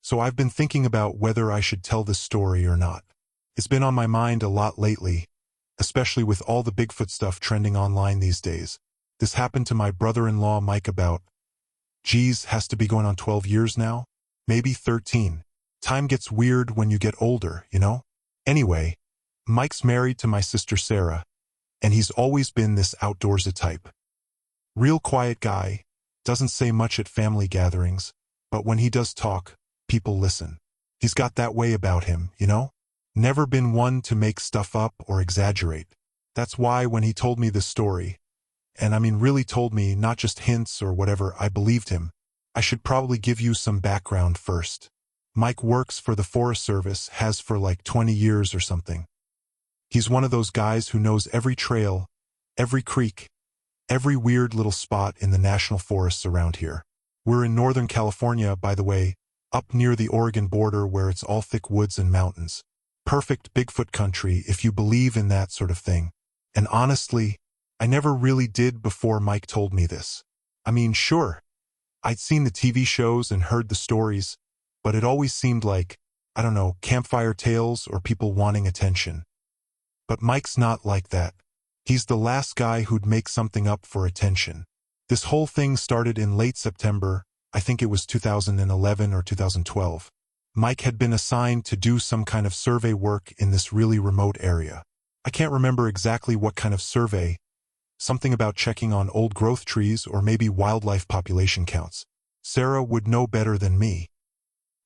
So I've been thinking about whether I should tell this story or not. It's been on my mind a lot lately, especially with all the Bigfoot stuff trending online these days. This happened to my brother-in-law Mike about, has to be going on 12 years now? Maybe 13. Time gets weird when you get older, you know? Anyway, Mike's married to my sister Sarah, and he's always been this outdoorsy type. Real quiet guy, doesn't say much at family gatherings, but when he does talk, people listen. He's got that way about him, you know? Never been one to make stuff up or exaggerate. That's why when he told me this story, and I mean really told me, not just hints or whatever, I believed him. I should probably give you some background first. Mike works for the Forest Service, has for like 20 years or something. He's one of those guys who knows every trail, every creek, every weird little spot in the national forests around here. We're in Northern California, by the way, up near the Oregon border where it's all thick woods and mountains. Perfect Bigfoot country if you believe in that sort of thing. And honestly, I never really did before Mike told me this. I mean, sure, I'd seen the TV shows and heard the stories, but it always seemed like, I don't know, campfire tales or people wanting attention. But Mike's not like that. He's the last guy who'd make something up for attention. This whole thing started in late September, I think it was 2011 or 2012. Mike had been assigned to do some kind of survey work in this really remote area. I can't remember exactly what kind of survey, something about checking on old growth trees or maybe wildlife population counts. Sarah would know better than me.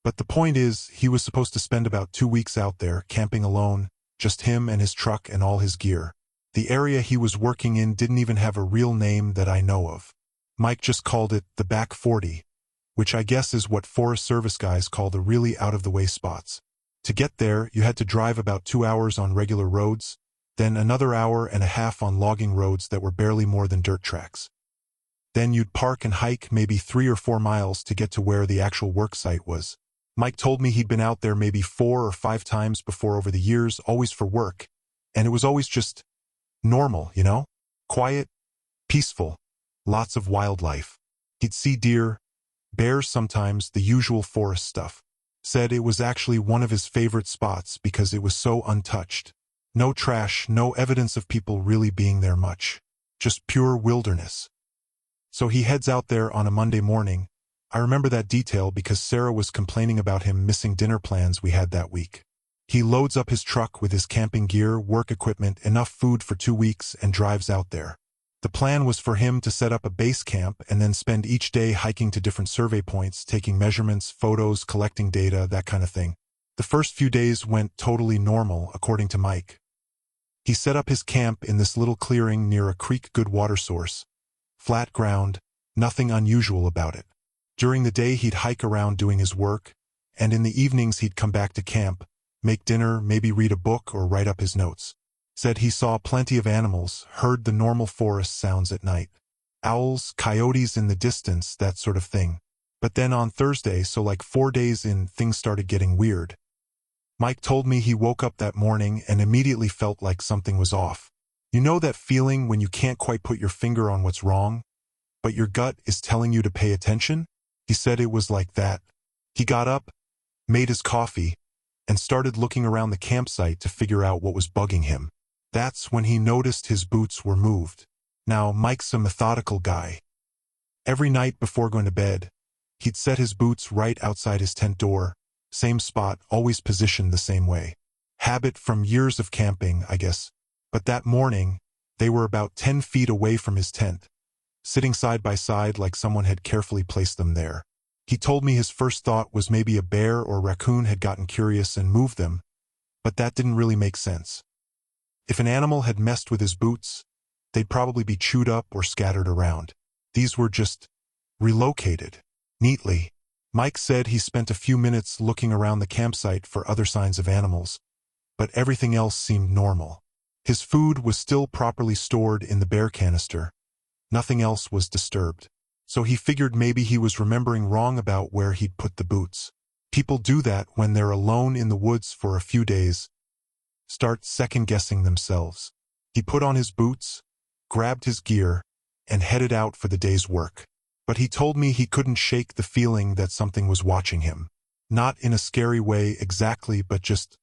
But the point is, he was supposed to spend about 2 weeks out there, camping alone, just him and his truck and all his gear. The area he was working in didn't even have a real name that I know of. Mike just called it the Back 40, which I guess is what Forest Service guys call the really out-of-the-way spots. To get there, you had to drive about 2 hours on regular roads, then another hour and a half on logging roads that were barely more than dirt tracks. Then you'd park and hike maybe 3 or 4 miles to get to where the actual work site was. Mike told me he'd been out there maybe 4 or 5 times before over the years, always for work, and it was always just normal, you know? Quiet, peaceful, lots of wildlife. He'd see deer, bears sometimes, the usual forest stuff. Said it was actually one of his favorite spots because it was so untouched. No trash, no evidence of people really being there much. Just pure wilderness. So he heads out there on a Monday morning. I remember that detail because Sarah was complaining about him missing dinner plans we had that week. He loads up his truck with his camping gear, work equipment, enough food for 2 weeks, and drives out there. The plan was for him to set up a base camp and then spend each day hiking to different survey points, taking measurements, photos, collecting data, that kind of thing. The first few days went totally normal, according to Mike. He set up his camp in this little clearing near a creek, good water source. Flat ground, nothing unusual about it. During the day he'd hike around doing his work, and in the evenings he'd come back to camp, make dinner, maybe read a book or write up his notes. Said he saw plenty of animals, heard the normal forest sounds at night. Owls, coyotes in the distance, that sort of thing. But then on Thursday, so like 4 days in, things started getting weird. Mike told me he woke up that morning and immediately felt like something was off. You know that feeling when you can't quite put your finger on what's wrong, but your gut is telling you to pay attention? He said it was like that. He got up, made his coffee, and started looking around the campsite to figure out what was bugging him. That's when he noticed his boots were moved. Now, Mike's a methodical guy. Every night before going to bed, he'd set his boots right outside his tent door, same spot, always positioned the same way. Habit from years of camping, I guess. But that morning, they were about 10 feet away from his tent, sitting side by side like someone had carefully placed them there. He told me his first thought was maybe a bear or raccoon had gotten curious and moved them, but that didn't really make sense. If an animal had messed with his boots, they'd probably be chewed up or scattered around. These were just relocated neatly. Mike said he spent a few minutes looking around the campsite for other signs of animals, but everything else seemed normal. His food was still properly stored in the bear canister. Nothing else was disturbed. So he figured maybe he was remembering wrong about where he'd put the boots. People do that when they're alone in the woods for a few days. Start second-guessing themselves. He put on his boots, grabbed his gear, and headed out for the day's work. But he told me he couldn't shake the feeling that something was watching him. Not in a scary way exactly, but just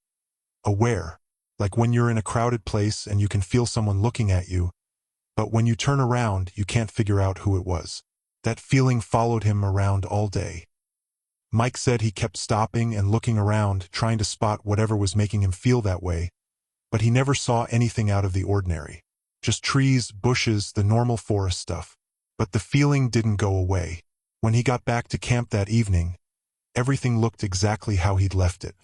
aware. Like when you're in a crowded place and you can feel someone looking at you, but when you turn around, you can't figure out who it was. That feeling followed him around all day. Mike said he kept stopping and looking around, trying to spot whatever was making him feel that way, but he never saw anything out of the ordinary. Just trees, bushes, the normal forest stuff. But the feeling didn't go away. When he got back to camp that evening, everything looked exactly how he'd left it.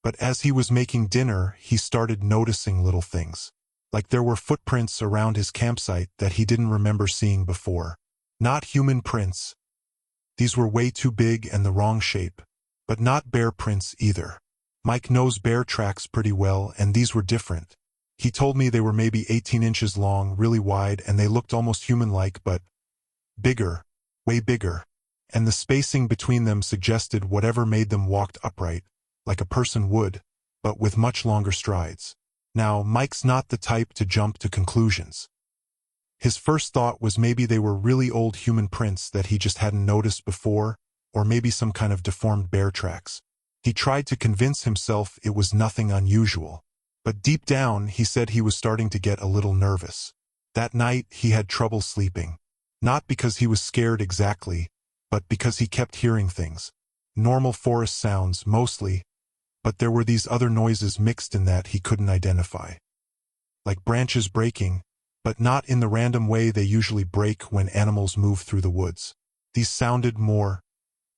But as he was making dinner, he started noticing little things. Like there were footprints around his campsite that he didn't remember seeing before. Not human prints. These were way too big and the wrong shape. But not bear prints either. Mike knows bear tracks pretty well, and these were different. He told me they were maybe 18 inches long, really wide, and they looked almost human-like, but bigger, way bigger. And the spacing between them suggested whatever made them walked upright, like a person would, but with much longer strides. Now, Mike's not the type to jump to conclusions. His first thought was maybe they were really old human prints that he just hadn't noticed before, or maybe some kind of deformed bear tracks. He tried to convince himself it was nothing unusual. But deep down, he said he was starting to get a little nervous. That night, he had trouble sleeping. Not because he was scared exactly, but because he kept hearing things. Normal forest sounds, mostly, but there were these other noises mixed in that he couldn't identify. Like branches breaking, but not in the random way they usually break when animals move through the woods. These sounded more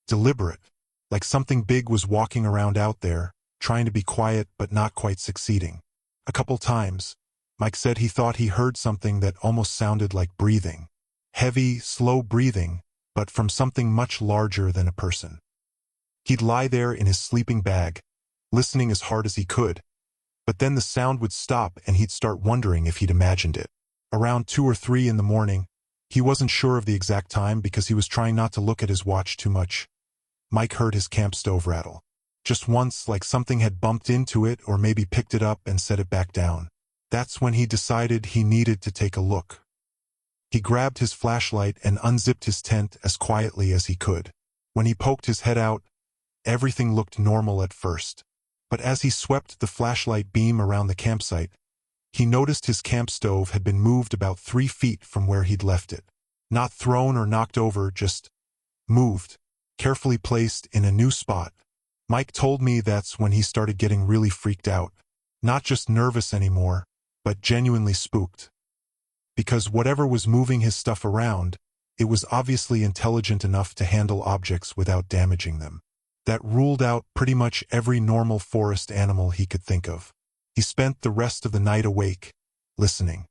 deliberate, like something big was walking around out there, trying to be quiet but not quite succeeding. A couple times, Mike said he thought he heard something that almost sounded like breathing. Heavy, slow breathing, but from something much larger than a person. He'd lie there in his sleeping bag, listening as hard as he could, but then the sound would stop and he'd start wondering if he'd imagined it. Around 2 or 3 in the morning, he wasn't sure of the exact time because he was trying not to look at his watch too much. Mike heard his camp stove rattle. Just once, like something had bumped into it or maybe picked it up and set it back down. That's when he decided he needed to take a look. He grabbed his flashlight and unzipped his tent as quietly as he could. When he poked his head out, everything looked normal at first. But as he swept the flashlight beam around the campsite, he noticed his camp stove had been moved about 3 feet from where he'd left it. Not thrown or knocked over, just moved, carefully placed in a new spot. Mike told me that's when he started getting really freaked out. Not just nervous anymore, but genuinely spooked. Because whatever was moving his stuff around, it was obviously intelligent enough to handle objects without damaging them. That ruled out pretty much every normal forest animal he could think of. He spent the rest of the night awake, listening.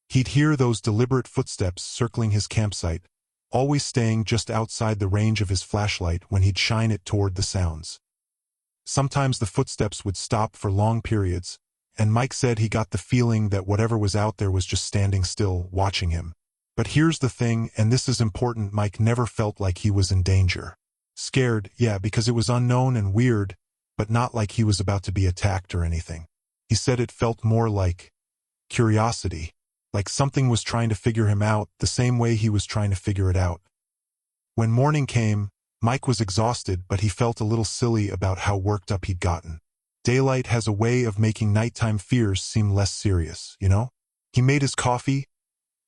He'd hear those deliberate footsteps circling his campsite, always staying just outside the range of his flashlight when he'd shine it toward the sounds. Sometimes the footsteps would stop for long periods, and Mike said he got the feeling that whatever was out there was just standing still, watching him. But here's the thing, and this is important, Mike never felt like he was in danger. Scared, yeah, because it was unknown and weird, but not like he was about to be attacked or anything. He said it felt more like curiosity, like something was trying to figure him out the same way he was trying to figure it out. When morning came, Mike was exhausted, but he felt a little silly about how worked up he'd gotten. Daylight has a way of making nighttime fears seem less serious, you know? He made his coffee,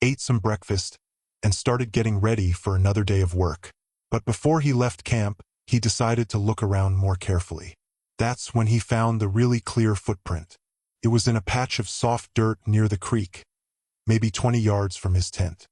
ate some breakfast, and started getting ready for another day of work. But before he left camp, he decided to look around more carefully. That's when he found the really clear footprint. It was in a patch of soft dirt near the creek, maybe 20 yards from his tent.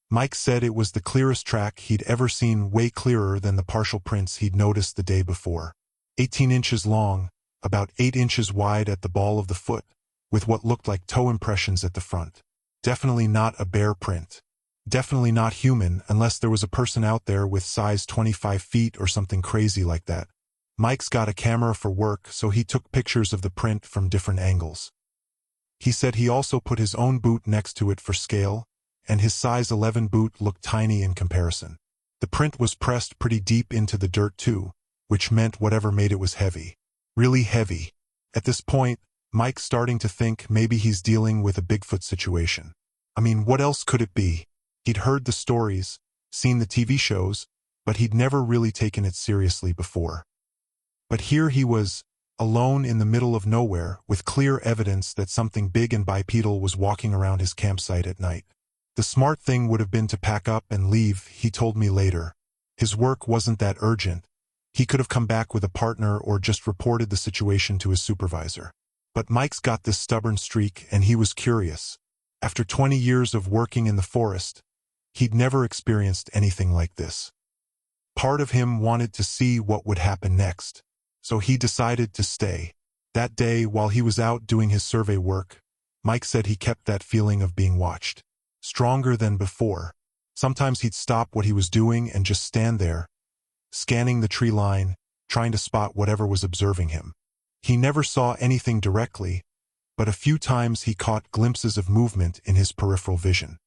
Mike said it was the clearest track he'd ever seen, way clearer than the partial prints he'd noticed the day before. 18 inches long, about 8 inches wide at the ball of the foot, with what looked like toe impressions at the front. Definitely not a bear print. Definitely not human unless there was a person out there with size 25 feet or something crazy like that. Mike's got a camera for work, so he took pictures of the print from different angles. He said he also put his own boot next to it for scale, and his size 11 boot looked tiny in comparison. The print was pressed pretty deep into the dirt too, which meant whatever made it was heavy. Really heavy. At this point, Mike's starting to think maybe he's dealing with a Bigfoot situation. I mean, what else could it be? He'd heard the stories, seen the TV shows, but he'd never really taken it seriously before. But here he was, alone in the middle of nowhere, with clear evidence that something big and bipedal was walking around his campsite at night. The smart thing would have been to pack up and leave, he told me later. His work wasn't that urgent. He could have come back with a partner or just reported the situation to his supervisor. But Mike's got this stubborn streak, and he was curious. After 20 years of working in the forest, he'd never experienced anything like this. Part of him wanted to see what would happen next, so he decided to stay. That day, while he was out doing his survey work, Mike said he kept that feeling of being watched, stronger than before. Sometimes he'd stop what he was doing and just stand there, scanning the tree line, trying to spot whatever was observing him. He never saw anything directly, but a few times he caught glimpses of movement in his peripheral vision.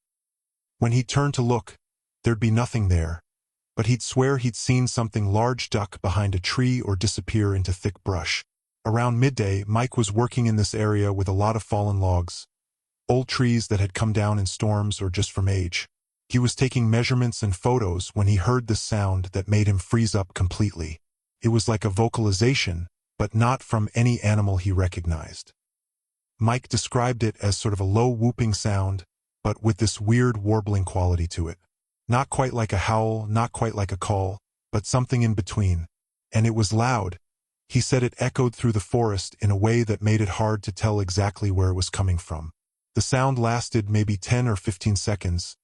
When he'd turn to look, there'd be nothing there, but he'd swear he'd seen something large duck behind a tree or disappear into thick brush. Around midday, Mike was working in this area with a lot of fallen logs, old trees that had come down in storms or just from age. He was taking measurements and photos when he heard this sound that made him freeze up completely. It was like a vocalization, but not from any animal he recognized. Mike described it as sort of a low whooping sound, but with this weird warbling quality to it. Not quite like a howl, not quite like a call, but something in between. And it was loud. He said it echoed through the forest in a way that made it hard to tell exactly where it was coming from. The sound lasted maybe 10 or 15 seconds,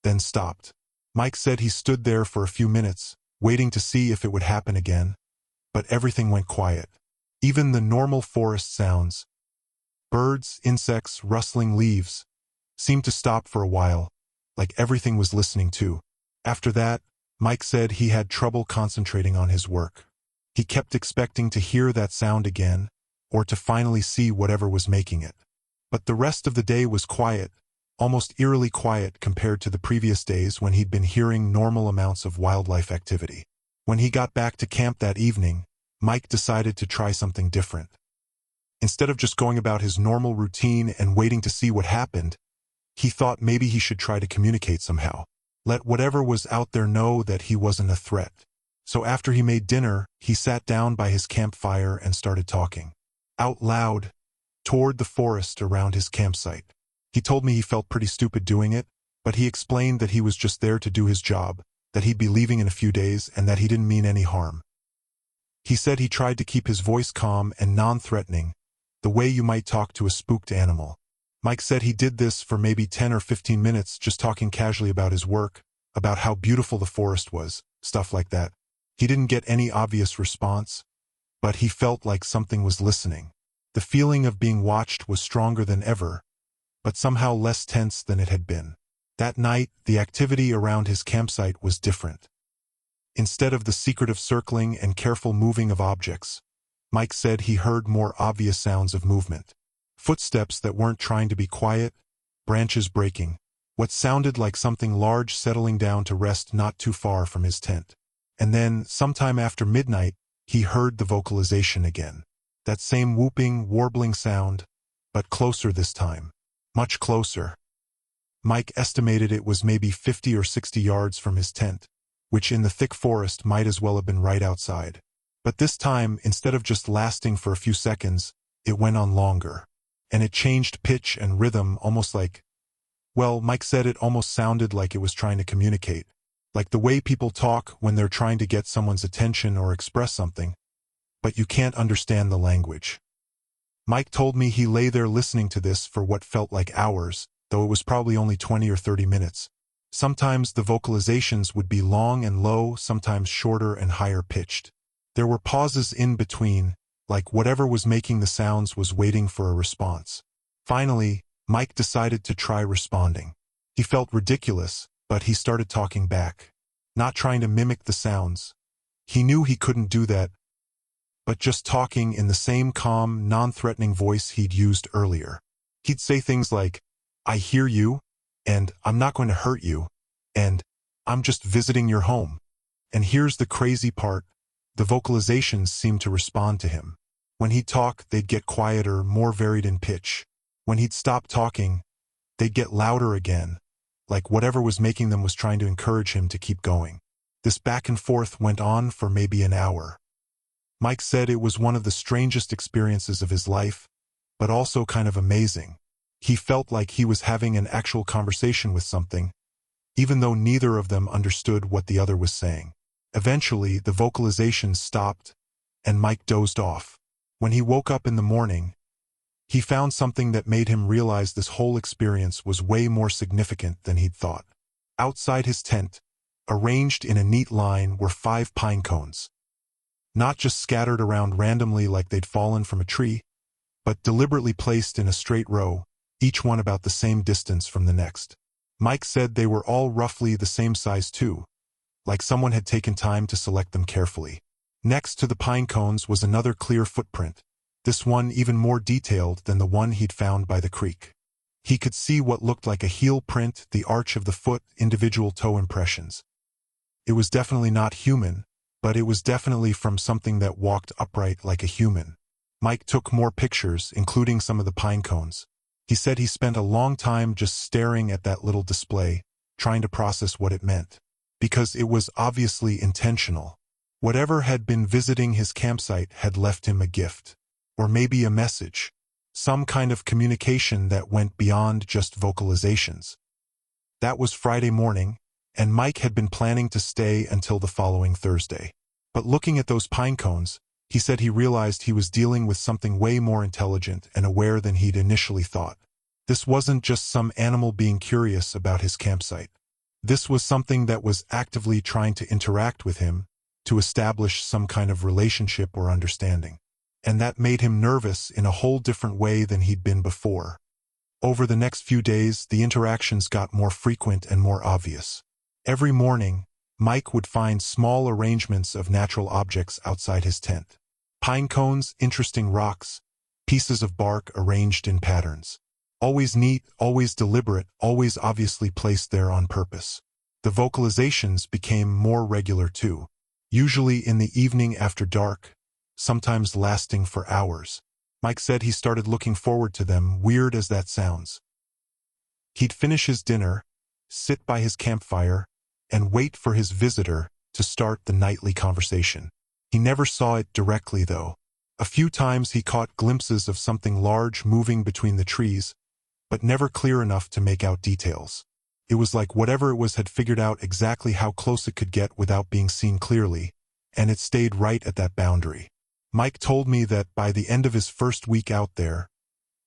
then stopped. Mike said he stood there for a few minutes, waiting to see if it would happen again, but everything went quiet. Even the normal forest sounds, birds, insects, rustling leaves, seemed to stop for a while, like everything was listening too. After that, Mike said he had trouble concentrating on his work. He kept expecting to hear that sound again, or to finally see whatever was making it. But the rest of the day was quiet, almost eerily quiet compared to the previous days when he'd been hearing normal amounts of wildlife activity. When he got back to camp that evening, Mike decided to try something different. Instead of just going about his normal routine and waiting to see what happened, he thought maybe he should try to communicate somehow. Let whatever was out there know that he wasn't a threat. So after he made dinner, he sat down by his campfire and started talking, out loud, toward the forest around his campsite. He told me he felt pretty stupid doing it, but he explained that he was just there to do his job, that he'd be leaving in a few days, and that he didn't mean any harm. He said he tried to keep his voice calm and non-threatening, the way you might talk to a spooked animal. Mike said he did this for maybe 10 or 15 minutes, just talking casually about his work, about how beautiful the forest was, stuff like that. He didn't get any obvious response, but he felt like something was listening. The feeling of being watched was stronger than ever, but somehow less tense than it had been. That night, the activity around his campsite was different. Instead of the secretive circling and careful moving of objects, Mike said he heard more obvious sounds of movement. Footsteps that weren't trying to be quiet, branches breaking, what sounded like something large settling down to rest not too far from his tent. And then, sometime after midnight, he heard the vocalization again. That same whooping, warbling sound, but closer this time. Much closer. Mike estimated it was maybe 50 or 60 yards from his tent, which in the thick forest might as well have been right outside. But this time, instead of just lasting for a few seconds, it went on longer. And it changed pitch and rhythm almost like, well, Mike said it almost sounded like it was trying to communicate. Like the way people talk when they're trying to get someone's attention or express something, but you can't understand the language. Mike told me he lay there listening to this for what felt like hours, though it was probably only 20 or 30 minutes. Sometimes the vocalizations would be long and low, sometimes shorter and higher pitched. There were pauses in between, like whatever was making the sounds was waiting for a response. Finally, Mike decided to try responding. He felt ridiculous, but he started talking back. Not trying to mimic the sounds. He knew he couldn't do that, but just talking in the same calm, non-threatening voice he'd used earlier. He'd say things like, "I hear you," and "I'm not going to hurt you," and "I'm just visiting your home." And here's the crazy part, the vocalizations seemed to respond to him. When he'd talk, they'd get quieter, more varied in pitch. When he'd stop talking, they'd get louder again, like whatever was making them was trying to encourage him to keep going. This back and forth went on for maybe an hour. Mike said it was one of the strangest experiences of his life, but also kind of amazing. He felt like he was having an actual conversation with something, even though neither of them understood what the other was saying. Eventually, the vocalizations stopped, and Mike dozed off. When he woke up in the morning, he found something that made him realize this whole experience was way more significant than he'd thought. Outside his tent, arranged in a neat line, were 5 pine cones. Not just scattered around randomly like they'd fallen from a tree, but deliberately placed in a straight row, each one about the same distance from the next. Mike said they were all roughly the same size too, like someone had taken time to select them carefully. Next to the pine cones was another clear footprint, this one even more detailed than the one he'd found by the creek. He could see what looked like a heel print, the arch of the foot, individual toe impressions. It was definitely not human, but it was definitely from something that walked upright like a human. Mike took more pictures, including some of the pine cones. He said he spent a long time just staring at that little display, trying to process what it meant. Because it was obviously intentional. Whatever had been visiting his campsite had left him a gift. Or maybe a message. Some kind of communication that went beyond just vocalizations. That was Friday morning, and Mike had been planning to stay until the following Thursday. But looking at those pine cones, he said he realized he was dealing with something way more intelligent and aware than he'd initially thought. This wasn't just some animal being curious about his campsite. This was something that was actively trying to interact with him, to establish some kind of relationship or understanding. And that made him nervous in a whole different way than he'd been before. Over the next few days, the interactions got more frequent and more obvious. Every morning, Mike would find small arrangements of natural objects outside his tent. Pine cones, interesting rocks, pieces of bark arranged in patterns. Always neat, always deliberate, always obviously placed there on purpose. The vocalizations became more regular too, usually in the evening after dark, sometimes lasting for hours. Mike said he started looking forward to them, weird as that sounds. He'd finish his dinner, sit by his campfire, and wait for his visitor to start the nightly conversation. He never saw it directly though. A few times he caught glimpses of something large moving between the trees, but never clear enough to make out details. It was like whatever it was had figured out exactly how close it could get without being seen clearly, and it stayed right at that boundary. Mike told me that by the end of his first week out there,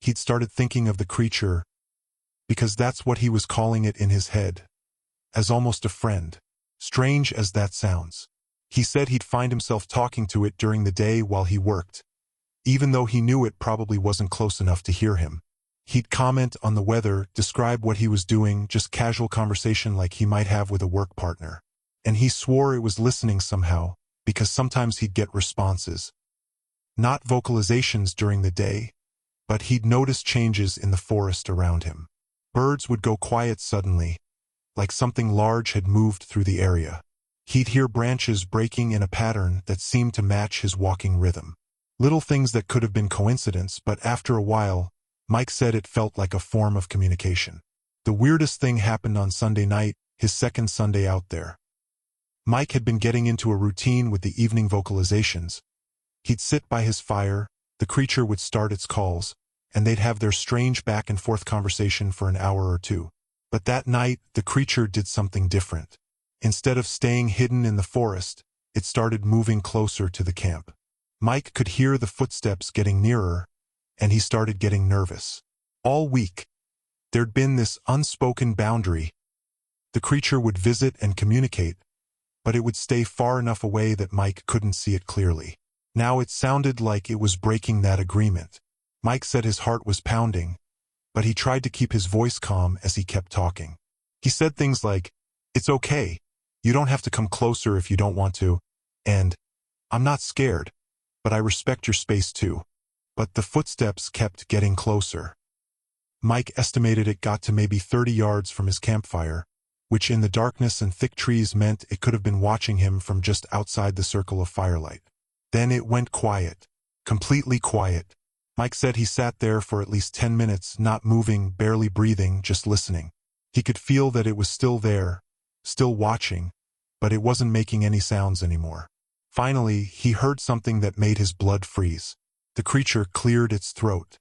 he'd started thinking of the creature, because that's what he was calling it in his head, as almost a friend. Strange as that sounds. He said he'd find himself talking to it during the day while he worked, even though he knew it probably wasn't close enough to hear him. He'd comment on the weather, describe what he was doing, just casual conversation like he might have with a work partner. And he swore it was listening somehow, because sometimes he'd get responses. Not vocalizations during the day, but he'd notice changes in the forest around him. Birds would go quiet suddenly, like something large had moved through the area. He'd hear branches breaking in a pattern that seemed to match his walking rhythm. Little things that could have been coincidence, but after a while, Mike said it felt like a form of communication. The weirdest thing happened on Sunday night, his second Sunday out there. Mike had been getting into a routine with the evening vocalizations. He'd sit by his fire, the creature would start its calls, and they'd have their strange back-and-forth conversation for an hour or two. But that night, the creature did something different. Instead of staying hidden in the forest, it started moving closer to the camp. Mike could hear the footsteps getting nearer, and he started getting nervous. All week, there'd been this unspoken boundary. The creature would visit and communicate, but it would stay far enough away that Mike couldn't see it clearly. Now it sounded like it was breaking that agreement. Mike said his heart was pounding, but he tried to keep his voice calm as he kept talking. He said things like, "It's okay. You don't have to come closer if you don't want to," and, "I'm not scared, but I respect your space too." But the footsteps kept getting closer. Mike estimated it got to maybe 30 yards from his campfire, which in the darkness and thick trees meant it could have been watching him from just outside the circle of firelight. Then it went quiet. Completely quiet. Mike said he sat there for at least 10 minutes, not moving, barely breathing, just listening. He could feel that it was still there, still watching, but it wasn't making any sounds anymore. Finally, he heard something that made his blood freeze. The creature cleared its throat.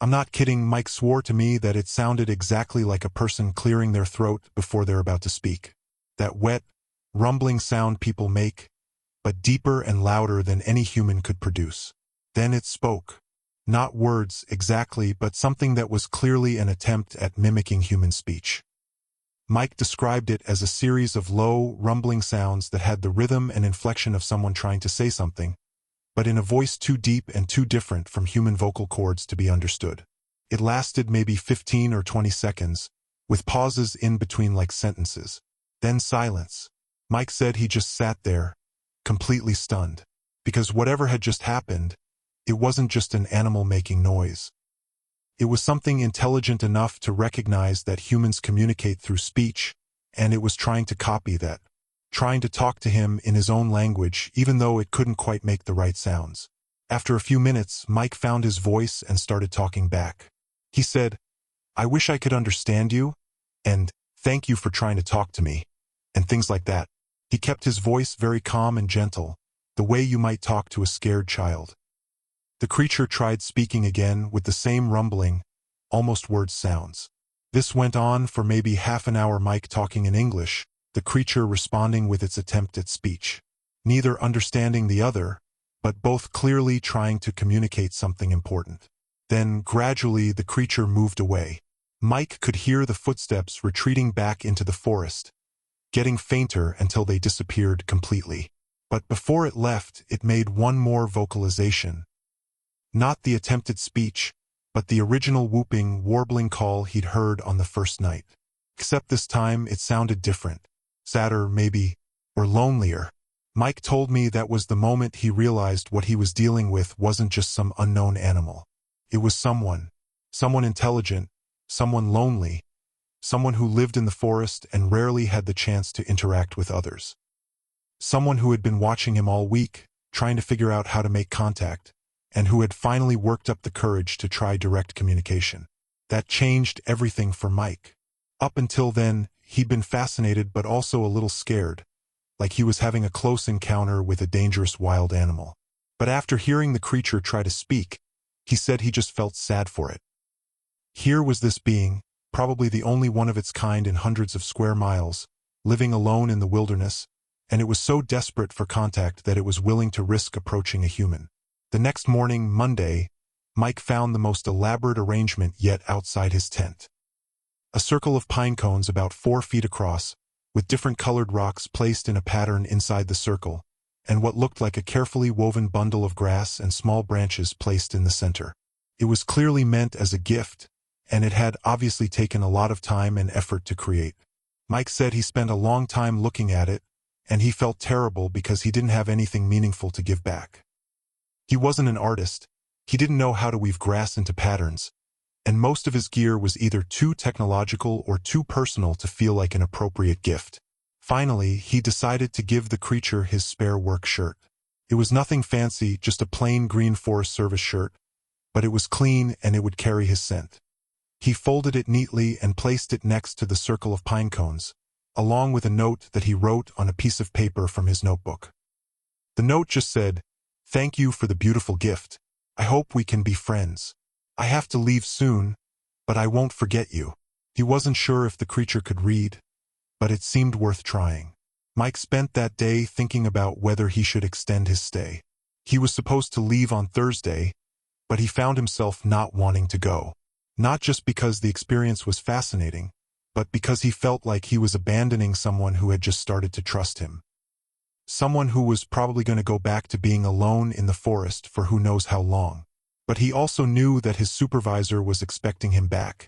I'm not kidding, Mike swore to me that it sounded exactly like a person clearing their throat before they're about to speak. That wet, rumbling sound people make, but deeper and louder than any human could produce. Then it spoke. Not words exactly, but something that was clearly an attempt at mimicking human speech. Mike described it as a series of low, rumbling sounds that had the rhythm and inflection of someone trying to say something, but in a voice too deep and too different from human vocal cords to be understood. It lasted maybe 15 or 20 seconds, with pauses in between like sentences. Then silence. Mike said he just sat there, completely stunned. Because whatever had just happened, it wasn't just an animal making noise. It was something intelligent enough to recognize that humans communicate through speech, and it was trying to copy that, trying to talk to him in his own language even though it couldn't quite make the right sounds. After a few minutes, Mike found his voice and started talking back. He said, "I wish I could understand you," and "thank you for trying to talk to me," and things like that. He kept his voice very calm and gentle, the way you might talk to a scared child. The creature tried speaking again with the same rumbling, almost word sounds. This went on for maybe half an hour, Mike talking in English, the creature responding with its attempt at speech. Neither understanding the other, but both clearly trying to communicate something important. Then, gradually, the creature moved away. Mike could hear the footsteps retreating back into the forest, getting fainter until they disappeared completely. But before it left, it made one more vocalization. Not the attempted speech, but the original whooping, warbling call he'd heard on the first night. Except this time it sounded different. Sadder, maybe, or lonelier. Mike told me that was the moment he realized what he was dealing with wasn't just some unknown animal. It was someone intelligent, someone lonely, someone who lived in the forest and rarely had the chance to interact with others. Someone who had been watching him all week, trying to figure out how to make contact, and who had finally worked up the courage to try direct communication. That changed everything for Mike. Up until then, he'd been fascinated but also a little scared, like he was having a close encounter with a dangerous wild animal. But after hearing the creature try to speak, he said he just felt sad for it. Here was this being, probably the only one of its kind in hundreds of square miles, living alone in the wilderness, and it was so desperate for contact that it was willing to risk approaching a human. The next morning, Monday, Mike found the most elaborate arrangement yet outside his tent. A circle of pine cones about 4 feet across, with different colored rocks placed in a pattern inside the circle, and what looked like a carefully woven bundle of grass and small branches placed in the center. It was clearly meant as a gift, and it had obviously taken a lot of time and effort to create. Mike said he spent a long time looking at it, and he felt terrible because he didn't have anything meaningful to give back. He wasn't an artist, he didn't know how to weave grass into patterns, and most of his gear was either too technological or too personal to feel like an appropriate gift. Finally, he decided to give the creature his spare work shirt. It was nothing fancy, just a plain green Forest Service shirt, but it was clean and it would carry his scent. He folded it neatly and placed it next to the circle of pine cones, along with a note that he wrote on a piece of paper from his notebook. The note just said, "Thank you for the beautiful gift. I hope we can be friends. I have to leave soon, but I won't forget you." He wasn't sure if the creature could read, but it seemed worth trying. Mike spent that day thinking about whether he should extend his stay. He was supposed to leave on Thursday, but he found himself not wanting to go. Not just because the experience was fascinating, but because he felt like he was abandoning someone who had just started to trust him. Someone who was probably going to go back to being alone in the forest for who knows how long. But he also knew that his supervisor was expecting him back,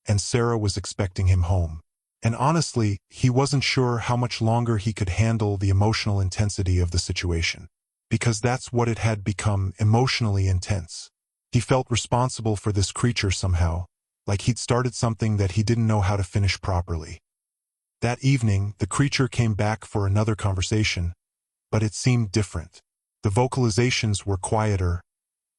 and Sarah was expecting him home. And honestly, he wasn't sure how much longer he could handle the emotional intensity of the situation. Because that's what it had become, emotionally intense. He felt responsible for this creature somehow, like he'd started something that he didn't know how to finish properly. That evening, the creature came back for another conversation, but it seemed different. The vocalizations were quieter,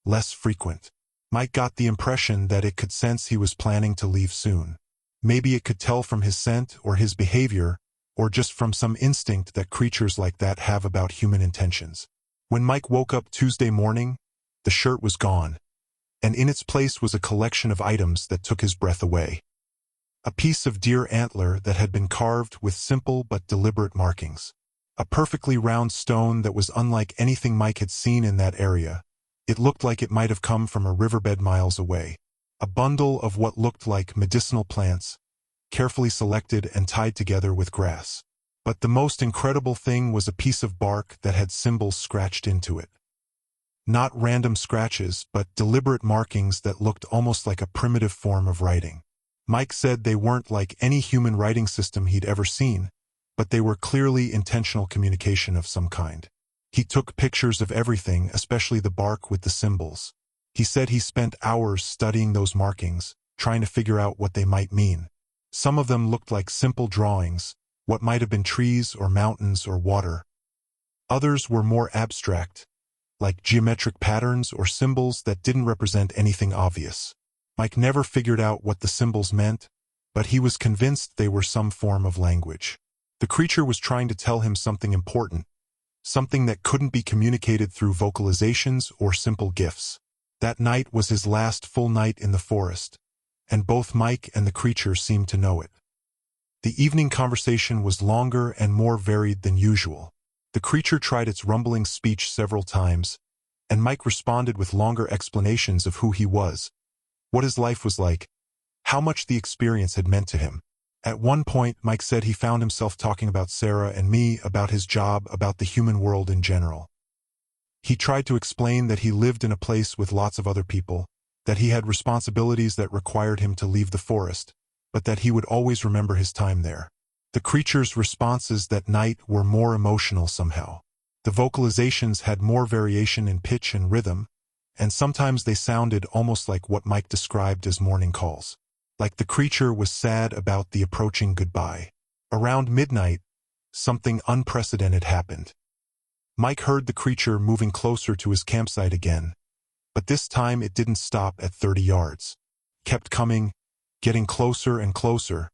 less frequent. Mike got the impression that it could sense he was planning to leave soon. Maybe it could tell from his scent or his behavior or just from some instinct that creatures like that have about human intentions. When Mike woke up Tuesday morning, the shirt was gone, and in its place was a collection of items that took his breath away. A piece of deer antler that had been carved with simple but deliberate markings. A perfectly round stone that was unlike anything Mike had seen in that area. It looked like it might have come from a riverbed miles away. A bundle of what looked like medicinal plants, carefully selected and tied together with grass. But the most incredible thing was a piece of bark that had symbols scratched into it. Not random scratches, but deliberate markings that looked almost like a primitive form of writing. Mike said they weren't like any human writing system he'd ever seen, but they were clearly intentional communication of some kind. He took pictures of everything, especially the bark with the symbols. He said he spent hours studying those markings, trying to figure out what they might mean. Some of them looked like simple drawings, what might have been trees or mountains or water. Others were more abstract, like geometric patterns or symbols that didn't represent anything obvious. Mike never figured out what the symbols meant, but he was convinced they were some form of language. The creature was trying to tell him something important, something that couldn't be communicated through vocalizations or simple gifts. That night was his last full night in the forest, and both Mike and the creature seemed to know it. The evening conversation was longer and more varied than usual. The creature tried its rumbling speech several times, and Mike responded with longer explanations of who he was, what his life was like, how much the experience had meant to him. At one point, Mike said he found himself talking about Sarah and me, about his job, about the human world in general. He tried to explain that he lived in a place with lots of other people, that he had responsibilities that required him to leave the forest, but that he would always remember his time there. The creature's responses that night were more emotional somehow. The vocalizations had more variation in pitch and rhythm, and sometimes they sounded almost like what Mike described as morning calls. Like the creature was sad about the approaching goodbye. Around midnight, something unprecedented happened. Mike heard the creature moving closer to his campsite again, but this time it didn't stop at 30 yards. Kept coming, getting closer and closer,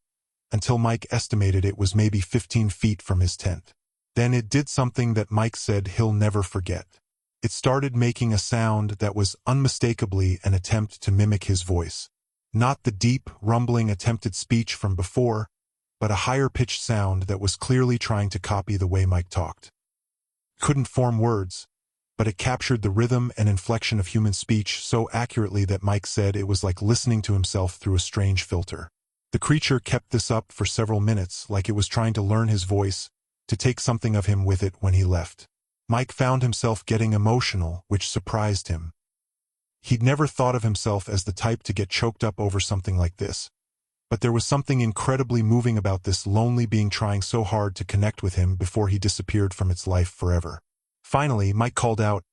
until Mike estimated it was maybe 15 feet from his tent. Then it did something that Mike said he'll never forget. It started making a sound that was unmistakably an attempt to mimic his voice. Not the deep, rumbling attempted speech from before, but a higher-pitched sound that was clearly trying to copy the way Mike talked. Couldn't form words, but it captured the rhythm and inflection of human speech so accurately that Mike said it was like listening to himself through a strange filter. The creature kept this up for several minutes, like it was trying to learn his voice, to take something of him with it when he left. Mike found himself getting emotional, which surprised him. He'd never thought of himself as the type to get choked up over something like this. But there was something incredibly moving about this lonely being trying so hard to connect with him before he disappeared from its life forever. Finally, Mike called out,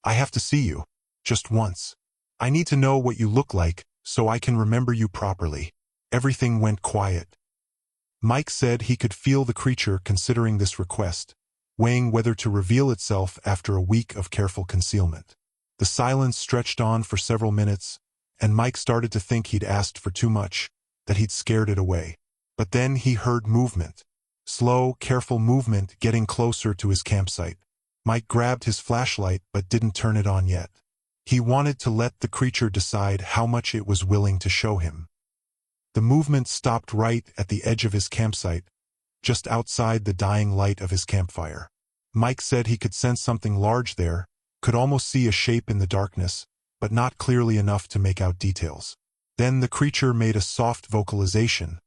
"I have to see you. Just once. I need to know what you look like, so I can remember you properly." Everything went quiet. Mike said he could feel the creature considering this request, weighing whether to reveal itself after a week of careful concealment. The silence stretched on for several minutes, and Mike started to think he'd asked for too much, that he'd scared it away. But then he heard movement. Slow, careful movement getting closer to his campsite. Mike grabbed his flashlight but didn't turn it on yet. He wanted to let the creature decide how much it was willing to show him. The movement stopped right at the edge of his campsite, just outside the dying light of his campfire. Mike said he could sense something large there, could almost see a shape in the darkness, but not clearly enough to make out details. Then the creature made a soft vocalization,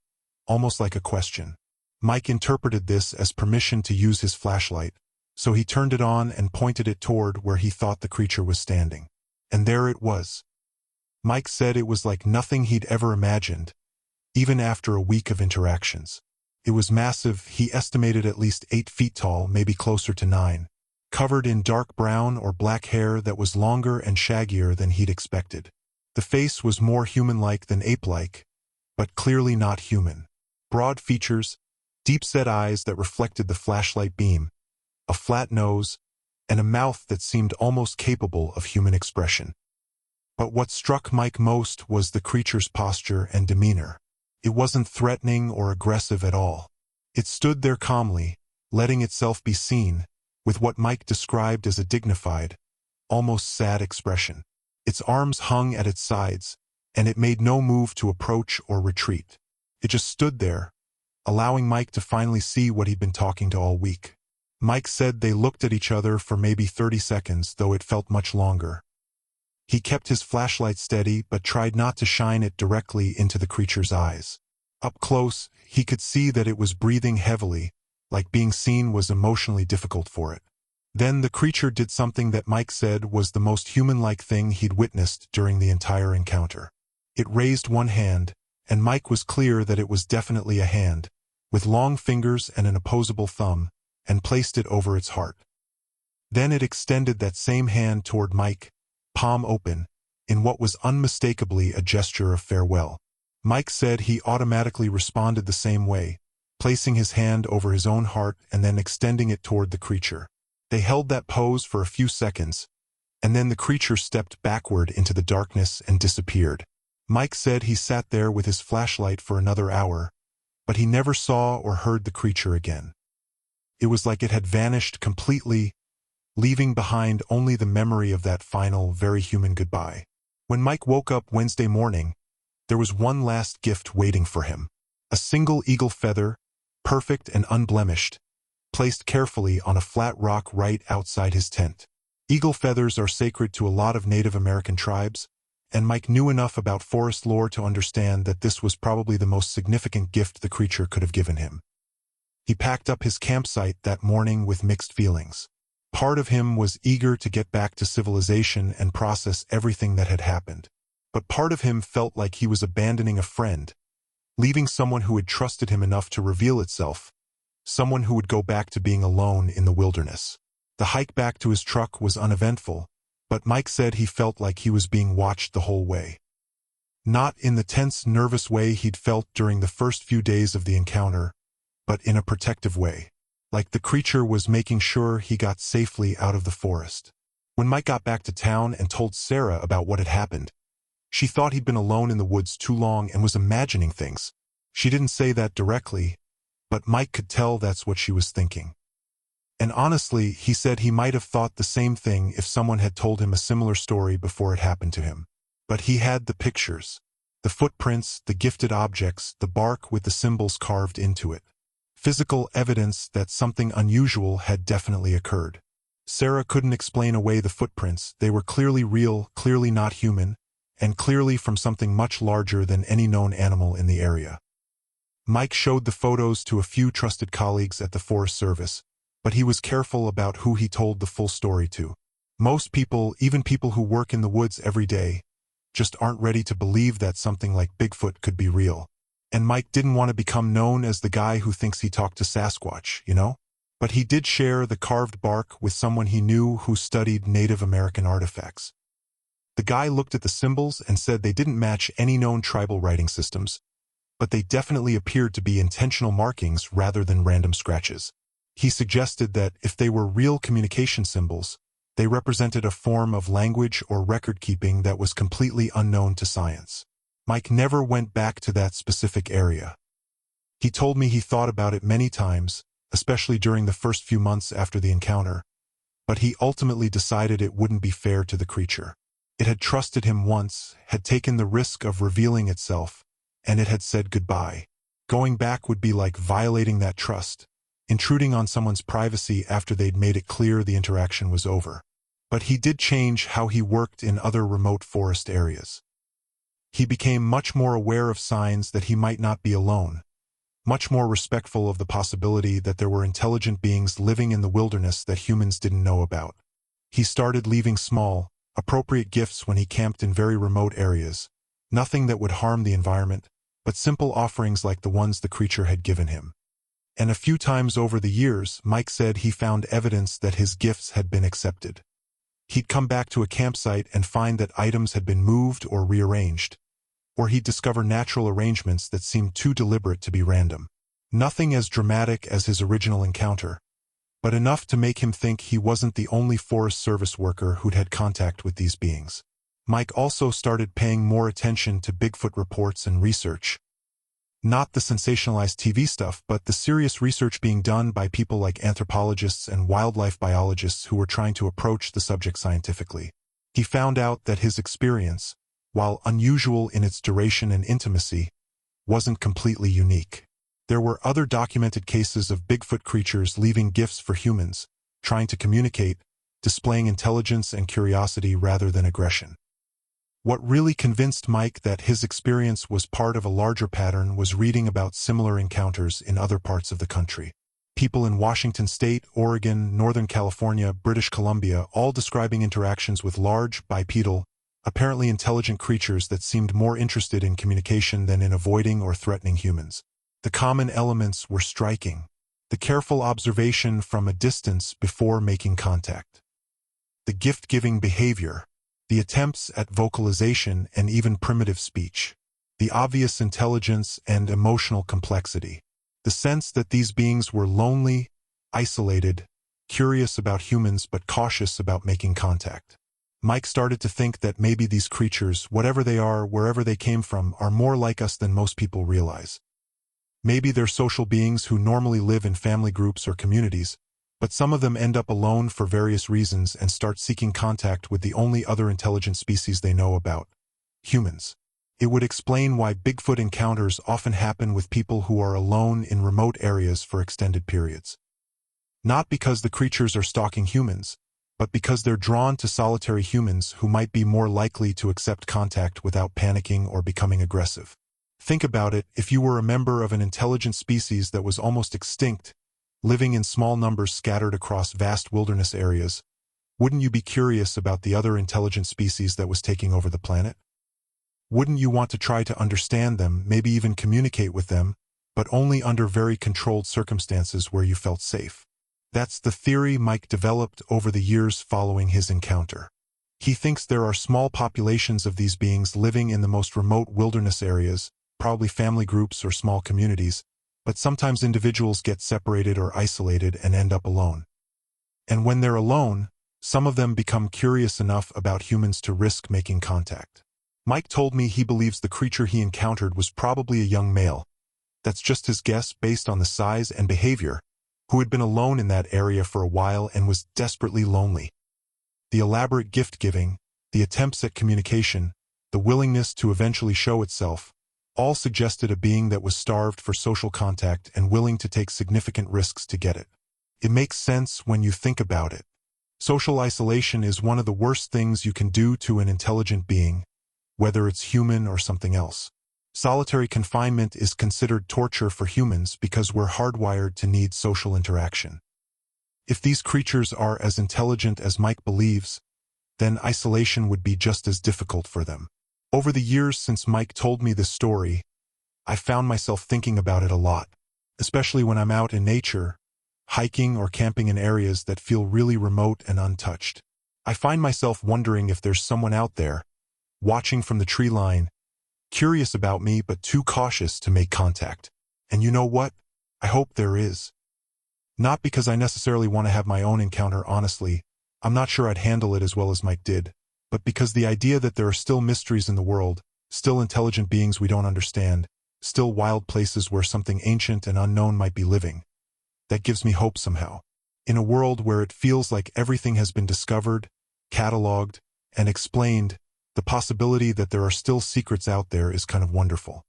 almost like a question. Mike interpreted this as permission to use his flashlight, so he turned it on and pointed it toward where he thought the creature was standing. And there it was. Mike said it was like nothing he'd ever imagined, even after a week of interactions. It was massive, he estimated at least 8 feet tall, maybe closer to 9, covered in dark brown or black hair that was longer and shaggier than he'd expected. The face was more human-like than ape-like, but clearly not human. Broad features, deep-set eyes that reflected the flashlight beam, a flat nose, and a mouth that seemed almost capable of human expression. But what struck Mike most was the creature's posture and demeanor. It wasn't threatening or aggressive at all. It stood there calmly, letting itself be seen, with what Mike described as a dignified, almost sad expression. Its arms hung at its sides, and it made no move to approach or retreat. It just stood there, allowing Mike to finally see what he'd been talking to all week. Mike said they looked at each other for maybe 30 seconds, though it felt much longer. He kept his flashlight steady but tried not to shine it directly into the creature's eyes. Up close, he could see that it was breathing heavily, like being seen was emotionally difficult for it. Then the creature did something that Mike said was the most human-like thing he'd witnessed during the entire encounter. It raised one hand, and Mike was clear that it was definitely a hand, with long fingers and an opposable thumb, and placed it over its heart. Then it extended that same hand toward Mike, palm open, in what was unmistakably a gesture of farewell. Mike said he automatically responded the same way, placing his hand over his own heart and then extending it toward the creature. They held that pose for a few seconds, and then the creature stepped backward into the darkness and disappeared. Mike said he sat there with his flashlight for another hour, but he never saw or heard the creature again. It was like it had vanished completely, leaving behind only the memory of that final, very human goodbye. When Mike woke up Wednesday morning, there was one last gift waiting for him. A single eagle feather, perfect and unblemished, placed carefully on a flat rock right outside his tent. Eagle feathers are sacred to a lot of Native American tribes, and Mike knew enough about forest lore to understand that this was probably the most significant gift the creature could have given him. He packed up his campsite that morning with mixed feelings. Part of him was eager to get back to civilization and process everything that had happened. But part of him felt like he was abandoning a friend, leaving someone who had trusted him enough to reveal itself, someone who would go back to being alone in the wilderness. The hike back to his truck was uneventful, but Mike said he felt like he was being watched the whole way. Not in the tense, nervous way he'd felt during the first few days of the encounter, but in a protective way, like the creature was making sure he got safely out of the forest. When Mike got back to town and told Sarah about what had happened, she thought he'd been alone in the woods too long and was imagining things. She didn't say that directly, but Mike could tell that's what she was thinking. And honestly, he said he might have thought the same thing if someone had told him a similar story before it happened to him. But he had the pictures, the footprints, the gifted objects, the bark with the symbols carved into it. Physical evidence that something unusual had definitely occurred. Sarah couldn't explain away the footprints. They were clearly real, clearly not human, and clearly from something much larger than any known animal in the area. Mike showed the photos to a few trusted colleagues at the Forest Service, but he was careful about who he told the full story to. Most people, even people who work in the woods every day, just aren't ready to believe that something like Bigfoot could be real. And Mike didn't want to become known as the guy who thinks he talked to Sasquatch, you know? But he did share the carved bark with someone he knew who studied Native American artifacts. The guy looked at the symbols and said they didn't match any known tribal writing systems, but they definitely appeared to be intentional markings rather than random scratches. He suggested that if they were real communication symbols, they represented a form of language or record-keeping that was completely unknown to science. Mike never went back to that specific area. He told me he thought about it many times, especially during the first few months after the encounter, but he ultimately decided it wouldn't be fair to the creature. It had trusted him once, had taken the risk of revealing itself, and it had said goodbye. Going back would be like violating that trust, intruding on someone's privacy after they'd made it clear the interaction was over. But he did change how he worked in other remote forest areas. He became much more aware of signs that he might not be alone, much more respectful of the possibility that there were intelligent beings living in the wilderness that humans didn't know about. He started leaving small, appropriate gifts when he camped in very remote areas, nothing that would harm the environment, but simple offerings like the ones the creature had given him. And a few times over the years, Mike said he found evidence that his gifts had been accepted. He'd come back to a campsite and find that items had been moved or rearranged, or he'd discover natural arrangements that seemed too deliberate to be random. Nothing as dramatic as his original encounter, but enough to make him think he wasn't the only Forest Service worker who'd had contact with these beings. Mike also started paying more attention to Bigfoot reports and research. Not the sensationalized TV stuff, but the serious research being done by people like anthropologists and wildlife biologists who were trying to approach the subject scientifically. He found out that his experience, while unusual in its duration and intimacy, wasn't completely unique. There were other documented cases of Bigfoot creatures leaving gifts for humans, trying to communicate, displaying intelligence and curiosity rather than aggression. What really convinced Mike that his experience was part of a larger pattern was reading about similar encounters in other parts of the country. People in Washington State, Oregon, Northern California, British Columbia, all describing interactions with large, bipedal, apparently intelligent creatures that seemed more interested in communication than in avoiding or threatening humans. The common elements were striking. The careful observation from a distance before making contact. The gift-giving behavior. The attempts at vocalization and even primitive speech. The obvious intelligence and emotional complexity. The sense that these beings were lonely, isolated, curious about humans but cautious about making contact. Mike started to think that maybe these creatures, whatever they are, wherever they came from, are more like us than most people realize. Maybe they're social beings who normally live in family groups or communities, but some of them end up alone for various reasons and start seeking contact with the only other intelligent species they know about, humans. It would explain why Bigfoot encounters often happen with people who are alone in remote areas for extended periods. Not because the creatures are stalking humans, but because they're drawn to solitary humans who might be more likely to accept contact without panicking or becoming aggressive. Think about it, if you were a member of an intelligent species that was almost extinct, living in small numbers scattered across vast wilderness areas, wouldn't you be curious about the other intelligent species that was taking over the planet? Wouldn't you want to try to understand them, maybe even communicate with them, but only under very controlled circumstances where you felt safe? That's the theory Mike developed over the years following his encounter. He thinks there are small populations of these beings living in the most remote wilderness areas, probably family groups or small communities, but sometimes individuals get separated or isolated and end up alone. And when they're alone, some of them become curious enough about humans to risk making contact. Mike told me he believes the creature he encountered was probably a young male. That's just his guess based on the size and behavior, who had been alone in that area for a while and was desperately lonely. The elaborate gift-giving, the attempts at communication, the willingness to eventually show itself, all suggested a being that was starved for social contact and willing to take significant risks to get it. It makes sense when you think about it. Social isolation is one of the worst things you can do to an intelligent being, whether it's human or something else. Solitary confinement is considered torture for humans because we're hardwired to need social interaction. If these creatures are as intelligent as Mike believes, then isolation would be just as difficult for them. Over the years since Mike told me this story, I found myself thinking about it a lot, especially when I'm out in nature, hiking or camping in areas that feel really remote and untouched. I find myself wondering if there's someone out there, watching from the tree line, curious about me but too cautious to make contact. And you know what? I hope there is. Not because I necessarily want to have my own encounter honestly, I'm not sure I'd handle it as well as Mike did, but because the idea that there are still mysteries in the world, still intelligent beings we don't understand, still wild places where something ancient and unknown might be living, that gives me hope somehow. In a world where it feels like everything has been discovered, cataloged, and explained, the possibility that there are still secrets out there is kind of wonderful.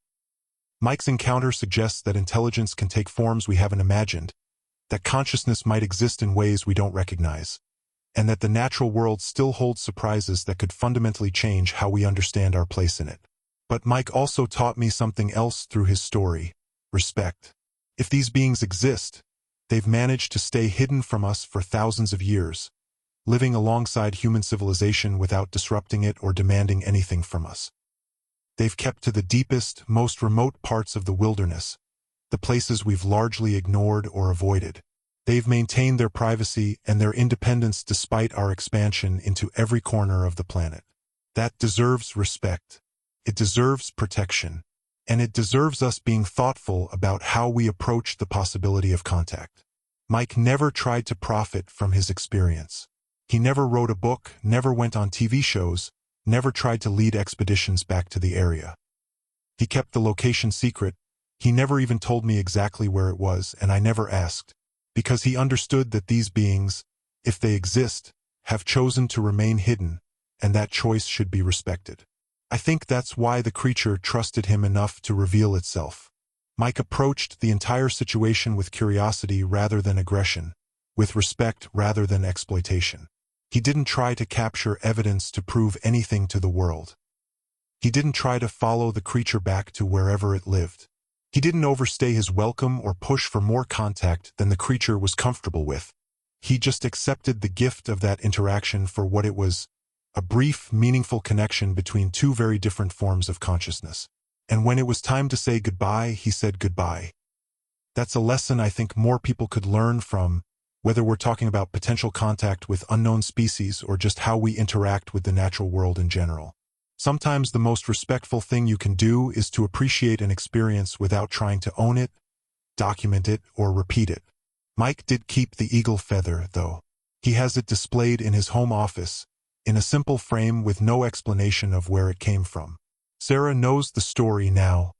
Mike's encounter suggests that intelligence can take forms we haven't imagined, that consciousness might exist in ways we don't recognize, and that the natural world still holds surprises that could fundamentally change how we understand our place in it. But Mike also taught me something else through his story: respect. If these beings exist, they've managed to stay hidden from us for thousands of years, living alongside human civilization without disrupting it or demanding anything from us. They've kept to the deepest, most remote parts of the wilderness, the places we've largely ignored or avoided. They've maintained their privacy and their independence despite our expansion into every corner of the planet. That deserves respect. It deserves protection. And it deserves us being thoughtful about how we approach the possibility of contact. Mike never tried to profit from his experience. He never wrote a book, never went on TV shows, never tried to lead expeditions back to the area. He kept the location secret. He never even told me exactly where it was, and I never asked, because he understood that these beings, if they exist, have chosen to remain hidden, and that choice should be respected. I think that's why the creature trusted him enough to reveal itself. Mike approached the entire situation with curiosity rather than aggression, with respect rather than exploitation. He didn't try to capture evidence to prove anything to the world. He didn't try to follow the creature back to wherever it lived. He didn't overstay his welcome or push for more contact than the creature was comfortable with. He just accepted the gift of that interaction for what it was, a brief, meaningful connection between two very different forms of consciousness. And when it was time to say goodbye, he said goodbye. That's a lesson I think more people could learn from, whether we're talking about potential contact with unknown species or just how we interact with the natural world in general. Sometimes the most respectful thing you can do is to appreciate an experience without trying to own it, document it, or repeat it. Mike did keep the eagle feather, though. He has it displayed in his home office, in a simple frame with no explanation of where it came from. Sarah knows the story now.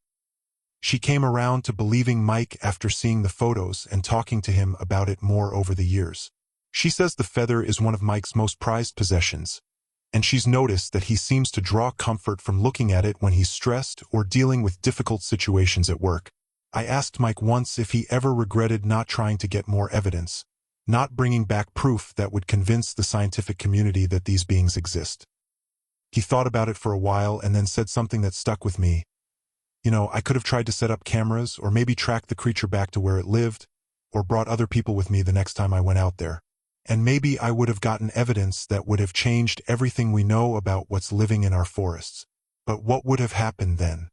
She came around to believing Mike after seeing the photos and talking to him about it more over the years. She says the feather is one of Mike's most prized possessions, and she's noticed that he seems to draw comfort from looking at it when he's stressed or dealing with difficult situations at work. I asked Mike once if he ever regretted not trying to get more evidence, not bringing back proof that would convince the scientific community that these beings exist. He thought about it for a while and then said something that stuck with me. I could have tried to set up cameras or maybe track the creature back to where it lived, or brought other people with me the next time I went out there. And maybe I would have gotten evidence that would have changed everything we know about what's living in our forests. But what would have happened then?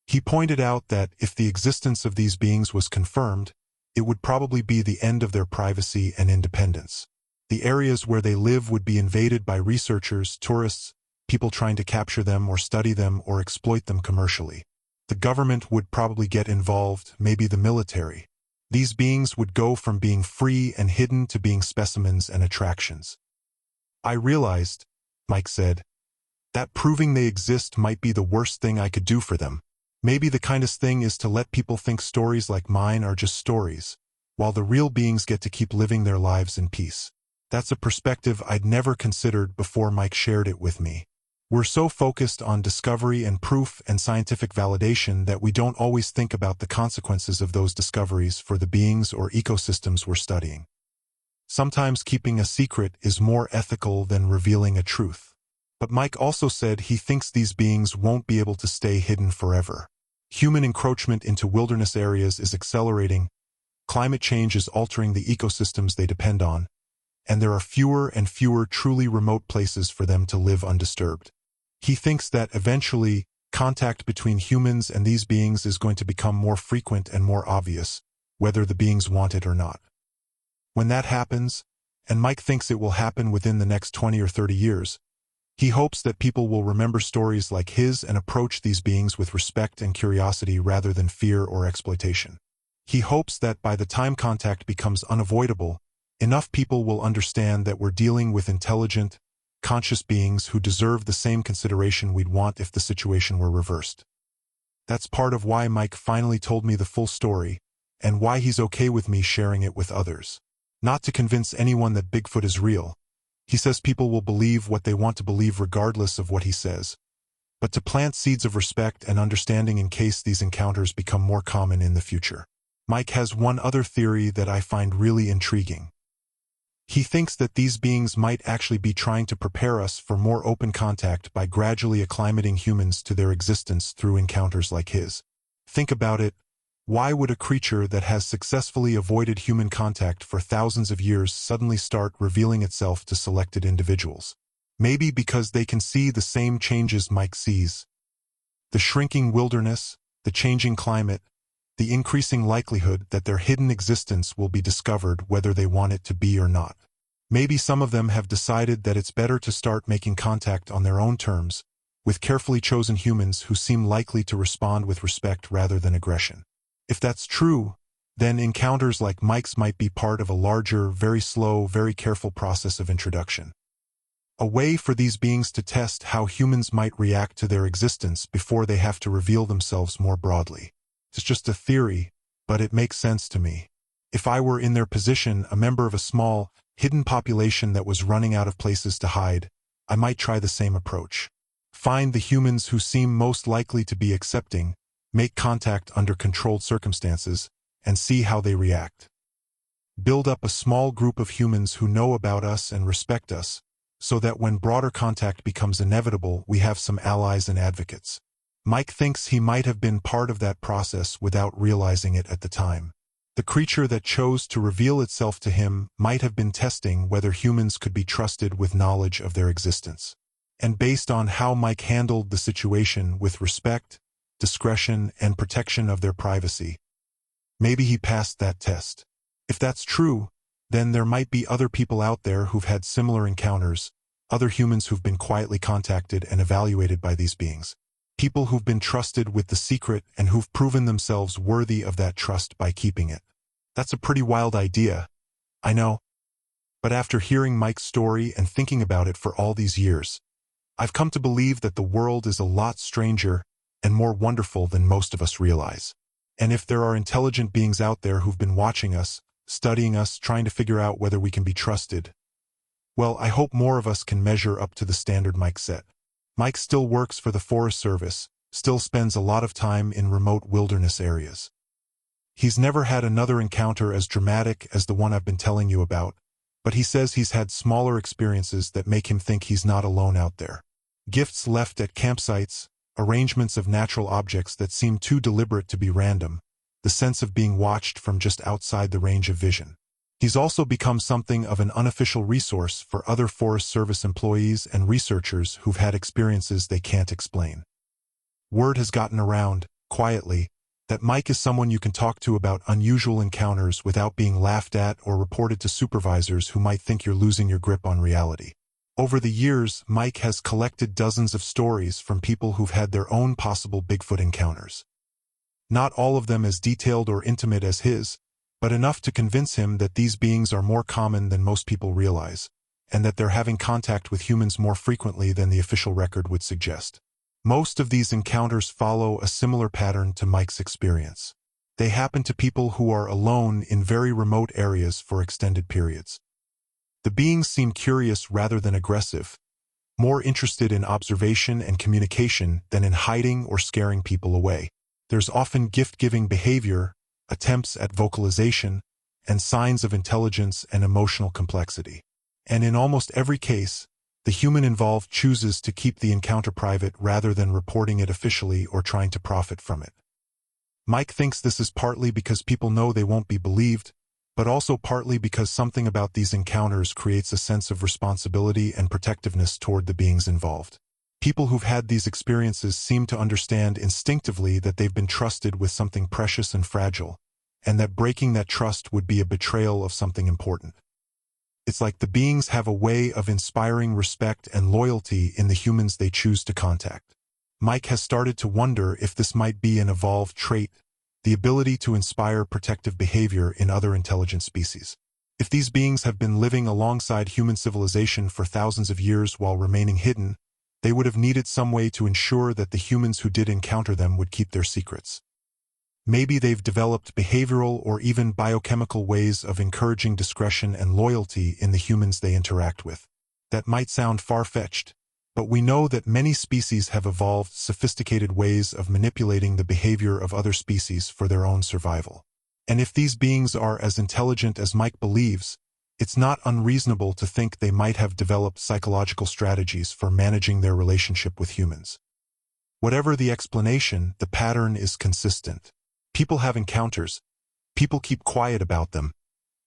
He pointed out that if the existence of these beings was confirmed, it would probably be the end of their privacy and independence. The areas where they live would be invaded by researchers, tourists, people trying to capture them or study them or exploit them commercially. The government would probably get involved, maybe the military. These beings would go from being free and hidden to being specimens and attractions. I realized, Mike said, that proving they exist might be the worst thing I could do for them. Maybe the kindest thing is to let people think stories like mine are just stories, while the real beings get to keep living their lives in peace. That's a perspective I'd never considered before Mike shared it with me. We're so focused on discovery and proof and scientific validation that we don't always think about the consequences of those discoveries for the beings or ecosystems we're studying. Sometimes keeping a secret is more ethical than revealing a truth. But Mike also said he thinks these beings won't be able to stay hidden forever. Human encroachment into wilderness areas is accelerating, climate change is altering the ecosystems they depend on, and there are fewer and fewer truly remote places for them to live undisturbed. He thinks that eventually, contact between humans and these beings is going to become more frequent and more obvious, whether the beings want it or not. When that happens, and Mike thinks it will happen within the next 20 or 30 years, he hopes that people will remember stories like his and approach these beings with respect and curiosity rather than fear or exploitation. He hopes that by the time contact becomes unavoidable, enough people will understand that we're dealing with intelligent, conscious beings who deserve the same consideration we'd want if the situation were reversed. That's part of why Mike finally told me the full story, and why he's okay with me sharing it with others. Not to convince anyone that Bigfoot is real. He says people will believe what they want to believe regardless of what he says, but to plant seeds of respect and understanding in case these encounters become more common in the future. Mike has one other theory that I find really intriguing. He thinks that these beings might actually be trying to prepare us for more open contact by gradually acclimating humans to their existence through encounters like his. Think about it. Why would a creature that has successfully avoided human contact for thousands of years suddenly start revealing itself to selected individuals? Maybe because they can see the same changes Mike sees. The shrinking wilderness, the changing climate, the increasing likelihood that their hidden existence will be discovered whether they want it to be or not. Maybe some of them have decided that it's better to start making contact on their own terms, with carefully chosen humans who seem likely to respond with respect rather than aggression. If that's true, then encounters like Mike's might be part of a larger, very slow, very careful process of introduction. A way for these beings to test how humans might react to their existence before they have to reveal themselves more broadly. It's just a theory, but it makes sense to me. If I were in their position, a member of a small, hidden population that was running out of places to hide, I might try the same approach. Find the humans who seem most likely to be accepting, make contact under controlled circumstances, and see how they react. Build up a small group of humans who know about us and respect us, so that when broader contact becomes inevitable, we have some allies and advocates. Mike thinks he might have been part of that process without realizing it at the time. The creature that chose to reveal itself to him might have been testing whether humans could be trusted with knowledge of their existence. And based on how Mike handled the situation with respect, discretion, and protection of their privacy, maybe he passed that test. If that's true, then there might be other people out there who've had similar encounters, other humans who've been quietly contacted and evaluated by these beings. People who've been trusted with the secret and who've proven themselves worthy of that trust by keeping it. That's a pretty wild idea, I know. But after hearing Mike's story and thinking about it for all these years, I've come to believe that the world is a lot stranger and more wonderful than most of us realize. And if there are intelligent beings out there who've been watching us, studying us, trying to figure out whether we can be trusted, well, I hope more of us can measure up to the standard Mike set. Mike still works for the Forest Service, still spends a lot of time in remote wilderness areas. He's never had another encounter as dramatic as the one I've been telling you about, but he says he's had smaller experiences that make him think he's not alone out there. Gifts left at campsites, arrangements of natural objects that seem too deliberate to be random, the sense of being watched from just outside the range of vision. He's also become something of an unofficial resource for other Forest Service employees and researchers who've had experiences they can't explain. Word has gotten around, quietly, that Mike is someone you can talk to about unusual encounters without being laughed at or reported to supervisors who might think you're losing your grip on reality. Over the years, Mike has collected dozens of stories from people who've had their own possible Bigfoot encounters. Not all of them as detailed or intimate as his, but enough to convince him that these beings are more common than most people realize, and that they're having contact with humans more frequently than the official record would suggest. Most of these encounters follow a similar pattern to Mike's experience. They happen to people who are alone in very remote areas for extended periods. The beings seem curious rather than aggressive, more interested in observation and communication than in hiding or scaring people away. There's often gift-giving behavior, attempts at vocalization, and signs of intelligence and emotional complexity. And in almost every case, the human involved chooses to keep the encounter private rather than reporting it officially or trying to profit from it. Mike thinks this is partly because people know they won't be believed, but also partly because something about these encounters creates a sense of responsibility and protectiveness toward the beings involved. People who've had these experiences seem to understand instinctively that they've been trusted with something precious and fragile, and that breaking that trust would be a betrayal of something important. It's like the beings have a way of inspiring respect and loyalty in the humans they choose to contact. Mike has started to wonder if this might be an evolved trait, the ability to inspire protective behavior in other intelligent species. If these beings have been living alongside human civilization for thousands of years while remaining hidden, they would have needed some way to ensure that the humans who did encounter them would keep their secrets. Maybe they've developed behavioral or even biochemical ways of encouraging discretion and loyalty in the humans they interact with. That might sound far-fetched, but we know that many species have evolved sophisticated ways of manipulating the behavior of other species for their own survival. And if these beings are as intelligent as Mike believes, it's not unreasonable to think they might have developed psychological strategies for managing their relationship with humans. Whatever the explanation, the pattern is consistent. People have encounters, people keep quiet about them,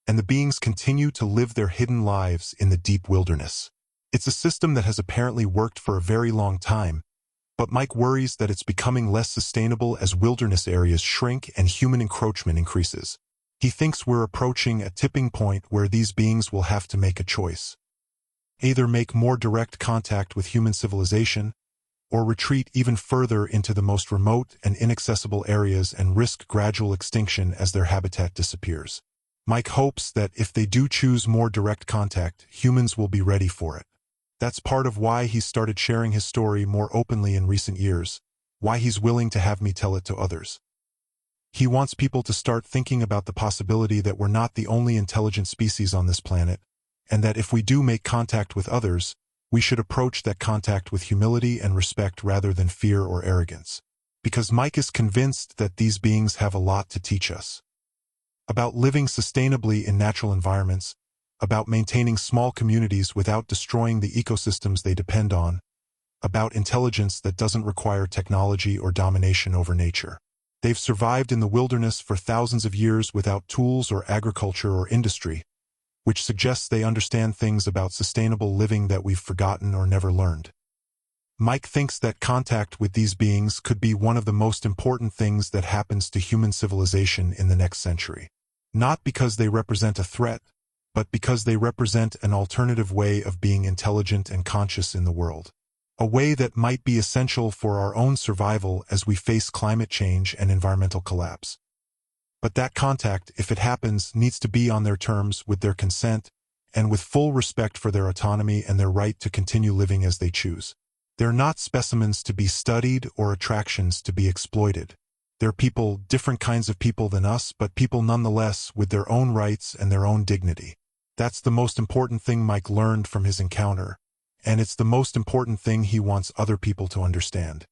and the beings continue to live their hidden lives in the deep wilderness. It's a system that has apparently worked for a very long time, but Mike worries that it's becoming less sustainable as wilderness areas shrink and human encroachment increases. He thinks we're approaching a tipping point where these beings will have to make a choice. Either make more direct contact with human civilization, or retreat even further into the most remote and inaccessible areas and risk gradual extinction as their habitat disappears. Mike hopes that if they do choose more direct contact, humans will be ready for it. That's part of why he's started sharing his story more openly in recent years, why he's willing to have me tell it to others. He wants people to start thinking about the possibility that we're not the only intelligent species on this planet, and that if we do make contact with others, we should approach that contact with humility and respect rather than fear or arrogance. Because Mike is convinced that these beings have a lot to teach us. About living sustainably in natural environments, about maintaining small communities without destroying the ecosystems they depend on, about intelligence that doesn't require technology or domination over nature. They've survived in the wilderness for thousands of years without tools or agriculture or industry, which suggests they understand things about sustainable living that we've forgotten or never learned. Mike thinks that contact with these beings could be one of the most important things that happens to human civilization in the next century. Not because they represent a threat, but because they represent an alternative way of being intelligent and conscious in the world. A way that might be essential for our own survival as we face climate change and environmental collapse. But that contact, if it happens, needs to be on their terms, with their consent, and with full respect for their autonomy and their right to continue living as they choose. They're not specimens to be studied or attractions to be exploited. They're people, different kinds of people than us, but people nonetheless, with their own rights and their own dignity. That's the most important thing Mike learned from his encounter, and it's the most important thing he wants other people to understand.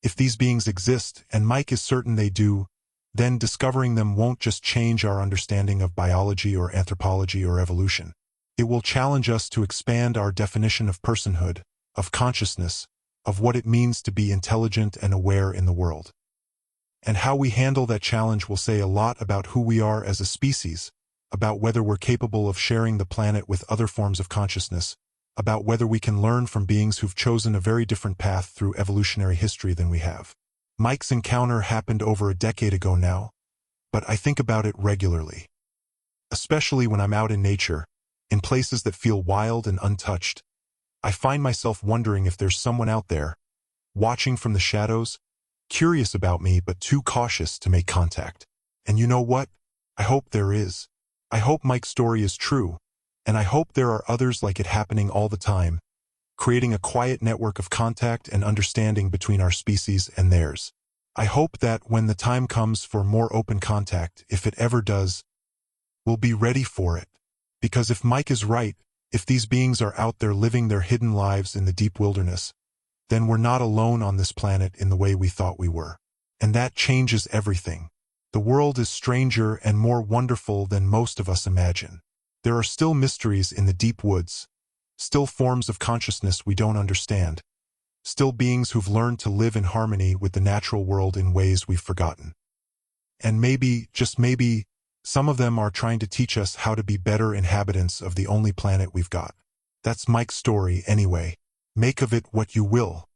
If these beings exist, and Mike is certain they do, then discovering them won't just change our understanding of biology or anthropology or evolution. It will challenge us to expand our definition of personhood, of consciousness, of what it means to be intelligent and aware in the world. And how we handle that challenge will say a lot about who we are as a species, about whether we're capable of sharing the planet with other forms of consciousness, about whether we can learn from beings who've chosen a very different path through evolutionary history than we have. Mike's encounter happened over a decade ago now, but I think about it regularly. Especially when I'm out in nature, in places that feel wild and untouched. I find myself wondering if there's someone out there, watching from the shadows, curious about me but too cautious to make contact. And you know what? I hope there is. I hope Mike's story is true, and I hope there are others like it happening all the time, creating a quiet network of contact and understanding between our species and theirs. I hope that when the time comes for more open contact, if it ever does, we'll be ready for it. Because if Mike is right, if these beings are out there living their hidden lives in the deep wilderness, then we're not alone on this planet in the way we thought we were. And that changes everything. The world is stranger and more wonderful than most of us imagine. There are still mysteries in the deep woods, still forms of consciousness we don't understand, still beings who've learned to live in harmony with the natural world in ways we've forgotten. And maybe, just maybe, some of them are trying to teach us how to be better inhabitants of the only planet we've got. That's Mike's story anyway. Make of it what you will.